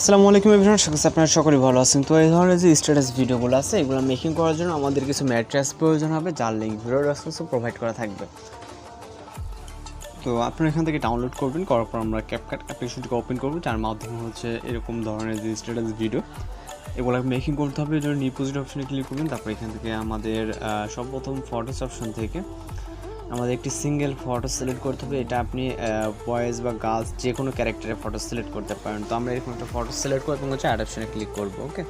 আসসালামু আলাইকুম এভরিওয়ান, স্বাগত আপনারা সকলেই ভালো আছেন। তো এই ধরনের যে স্ট্যাটাস ভিডিওগুলো আছে এগুলো মেকিং করার জন্য আমাদের কিছু ম্যাট্রিক্স প্রয়োজন হবে, যার লিঙ্ক ভিডিও ডেসক্রিপশনে প্রোভাইড করা থাকবে। তো আপনারা এখান থেকে ডাউনলোড করবেন, করার পর আমরা CapCut অ্যাপ্লিকেশনটিকে ওপেন করব, যার মাধ্যমে হচ্ছে এরকম ধরনের যে স্ট্যাটাস ভিডিও এগুলো মেকিং করতে হবে। এর জন্য নিউ প্রজেক্ট অপশনে ক্লিক করবেন। তারপর এখান থেকে আমাদের সর্বপ্রথম ফটোস অপশন থেকে আমাদের একটি সিঙ্গেল ফটো সিলেক্ট করতে হবে। এটা আপনি বয়েজ বা গার্লস যে কোনো ক্যারেক্টারের ফটো সিলেক্ট করতে পারেন। তো আমরা এরকম একটা ফটো সিলেক্ট করবো এবং হচ্ছে অ্যাড অপশনে ক্লিক করবো। ওকে,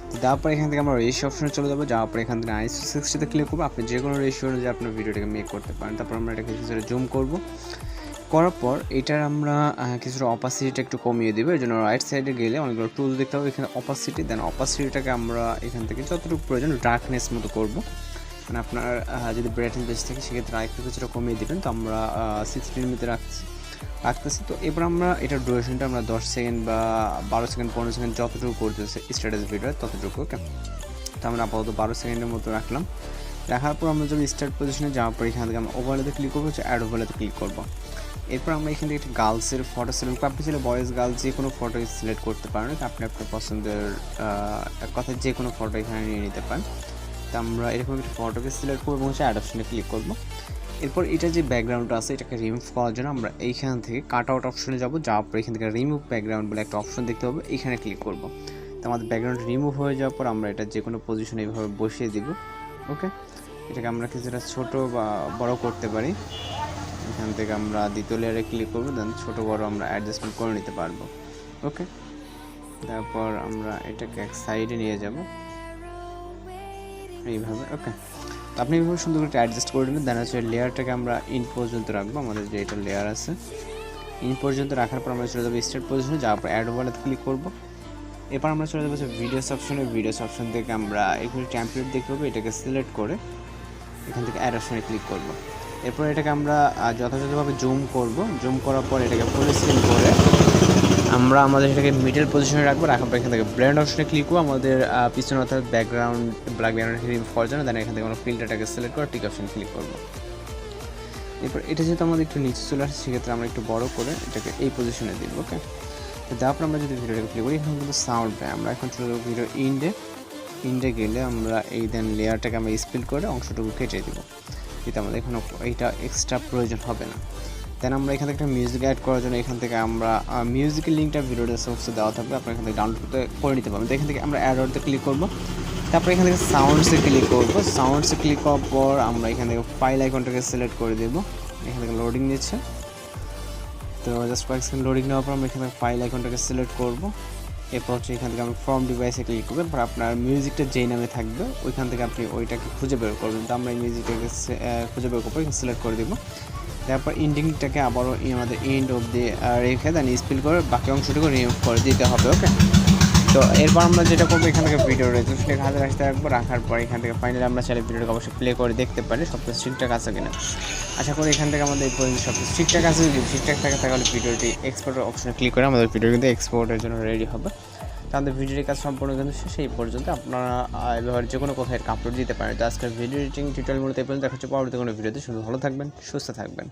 তো তারপর এখান থেকে আমরা রেশিও অপশনে চলে যাবো। যাওয়ার পর এখান থেকে ISO 60তে ক্লিক করবো। আপনি যে কোনো রেশিও অনুযায়ী আপনার ভিডিওটাকে মেক করতে পারেন। তারপর আমরা এটাকে কিছুটা জুম করবো। করার পর এটার আমরা কিছুটা অপাসিটিটা একটু কমিয়ে দেবো। এর জন্য রাইট সাইডে গেলে অনেকগুলো টুল দেখতে হবে। এখানে অপাসিটি, দেন অপাসিটিটাকে আমরা এখান থেকে যতটুকু প্রয়োজন ডার্কনেস মতো করবো। মানে আপনার যদি ব্রাইটনেস বেশি থাকে সেক্ষেত্রে আরেকটু কিছুটা কমিয়ে দেবেন। তো আমরা 16 মধ্যে রাখতেছি। তো এবার আমরা এটার ডিউরেশনটা আমরা 10 সেকেন্ড বা 12 সেকেন্ড 15 সেকেন্ড যতটুকু করতেছে স্ট্যাটাস ভিডিও ততটুকু। ওকে, তো আমরা আপাতত 12 সেকেন্ডের মতো রাখলাম। রাখার পর আমরা যদি স্টার্ট পজিশনে যাওয়ার পর এখান থেকে আমরা ওভারলেতে ক্লিক করবো, অ্যাড ওভারলেতে ক্লিক করবো। এরপর আমরা এখান থেকে একটা গার্লসের ফটো সিলেক্ট করবো। আপনি চাইলে বয়েজ গার্লস যে কোনো ফটো সিলেক্ট করতে পারেন। আপনি আপনার পছন্দের এক কথায় যে কোনো ফটো এখানে নিয়ে নিতে পারেন। তো আমরা এরকম একটা ফটোকে সিলেক্ট করবো এবং অ্যাড অপশনে ক্লিক করবো। এরপর এটা যে ব্যাকগ্রাউন্ডটা আছে এটাকে রিমুভ করার জন্য আমরা এইখান থেকে কাট আউট অপশনে যাবো। যাওয়ার পর এখান থেকে রিমুভ ব্যাকগ্রাউন্ড বলে একটা অপশন দেখতে হবে, এইখানে ক্লিক করবো। তো আমাদের ব্যাকগ্রাউন্ড রিমুভ হয়ে যাওয়ার পর আমরা এটা যে কোনো পজিশনে এইভাবে বসিয়ে দিব। ওকে, এটাকে আমরা কিছুটা ছোটো বা বড় করতে পারি। এখান থেকে আমরা দ্বিতীয় লেয়ারে ক্লিক করবো, দেন ছোটো বড় আমরা অ্যাডজাস্টমেন্ট করে নিতে পারবো। ওকে, তারপর আমরা এটাকে এক সাইডে নিয়ে যাব এইভাবে। ওকে, তো আপনি এইভাবে সুন্দর করে অ্যাডজাস্ট করে নেবেন। দেন হচ্ছে লেয়ারটাকে আমরা ইন পর্যন্ত রাখবো। আমাদের যে এটা লেয়ার আছে ইন পর্যন্ত রাখার পর আমরা চলে যাবো স্টার্ট পজিশনে। যাওয়ার পর অ্যাড ওভারলেতে ক্লিক করবো। এরপর আমরা চলে যাবো ভিডিওস অপশনে। ভিডিওস অপশন থেকে আমরা এখানে টেমপ্লেট দেখতে পাবো, এটাকে সিলেক্ট করে এখান থেকে অ্যাড অপশনে ক্লিক করবো। এরপর এটাকে আমরা যথাযথভাবে জুম করব। জুম করার পর এটাকে ফুল স্ক্রিন করে আমরা আমাদের এটাকে মিডল পজিশনে রাখবো। রাখার পর এখান থেকে ব্লেন্ড অপশনে ক্লিক করবো। আমাদের পিছনে অর্থাৎ ব্যাকগ্রাউন্ড ব্ল্যাক ব্যাকগ্রাউন্ড রিমুভ করার জন্য দেন এখান থেকে আমরা ফিল্টারটাকে সিলেক্ট করে টিক অপশনে ক্লিক করবো। এরপর এটা যেহেতু আমাদের একটু নিচে চলে আসে সেক্ষেত্রে আমরা একটু বড় করে এটাকে এই পজিশনে দিব। ওকে, তো তারপর আমরা যদি ভিডিওটাকে ক্লিক করি এখন কিন্তু সাউন্ড পাই। আমরা এখন চলে যাবো ভিডিও ইন্ডে গেলে আমরা এই দেন লেয়ারটাকে আমরা স্পিল করে অংশটুকু কেটে দিব। কিন্তু আমাদের এখানে এইটা এক্সট্রা প্রয়োজন হবে না। দেন আমরা এখান থেকে একটা মিউজিক অ্যাড করার জন্য এখান থেকে আমরা মিউজিকের লিঙ্কটা ভিডিও ডেসক্রিপশনে দেওয়া থাকবে, আপনারা এখান থেকে ডাউনলোড করে নিতে পারবেন। তো এখান থেকে আমরা অ্যাড অর্ডারতে ক্লিক করবো। তারপর এখান থেকে সাউন্ডসে ক্লিক করবো। সাউন্ডসে ক্লিক করার পর আমরা এখান থেকে ফাইল আইকনটাকে সিলেক্ট করে দেবো। এখান থেকে লোডিং নিচ্ছে, তো জাস্ট কয়েক সেকেন্ড লোডিং নেওয়ার পর আমরা এখানে ফাইল আইকনটাকে সিলেক্ট করবো। এরপর হচ্ছে এখান থেকে আমরা ফ্রম ডিভাইসে ক্লিক করবেন। পর আপনার মিউজিকটা যেই নামে থাকবে ওইখান থেকে আপনি ওইটাকে খুঁজে বের করবেন। তো আমরা এই মিউজিকটাকে খুঁজে বের করবো, এখানে সিলেক্ট করে দেবো। তারপর ইন্ডিংটাকে আবারও আমাদের এন্ড অবধি রেখে দেন স্পিল করে বাকি অংশটুকু রিমুভ করে দিতে হবে। ওকে, তো এরপর আমরা যেটা করবো এখান থেকে ভিডিও রেজুলেশনকে হাতে রাখতে রাখবো। রাখার পর এখান থেকে ফাইনালি আমরা চাইলে ভিডিওটাকে অবশ্যই প্লে করে দেখতে পারি সব কিছু ঠিকঠাক আছে কিনা। আশা করি এখান থেকে আমাদের এই পর্যন্ত সব কিছু ঠিকঠাক আছে। যদি ঠিকঠাক থাকে তাহলে ভিডিওটি এক্সপোর্ট অপশনে ক্লিক করে আমাদের ভিডিও কিন্তু এক্সপোর্টের জন্য রেডি হবে। তাদের ভিডিওর কাজ সম্পূর্ণ কিন্তু সেই পর্যন্ত আপনারা এবার যে কোনো কোথায় আপলোড দিতে পারেন। তো আজকের ভিডিও এডিটিং টিউটোরিয়াল মূলত এই পর্যন্ত দেখা হচ্ছে পরবর্তী কোনো ভিডিওতে। শুধু ভালো থাকবেন, সুস্থ থাকবেন।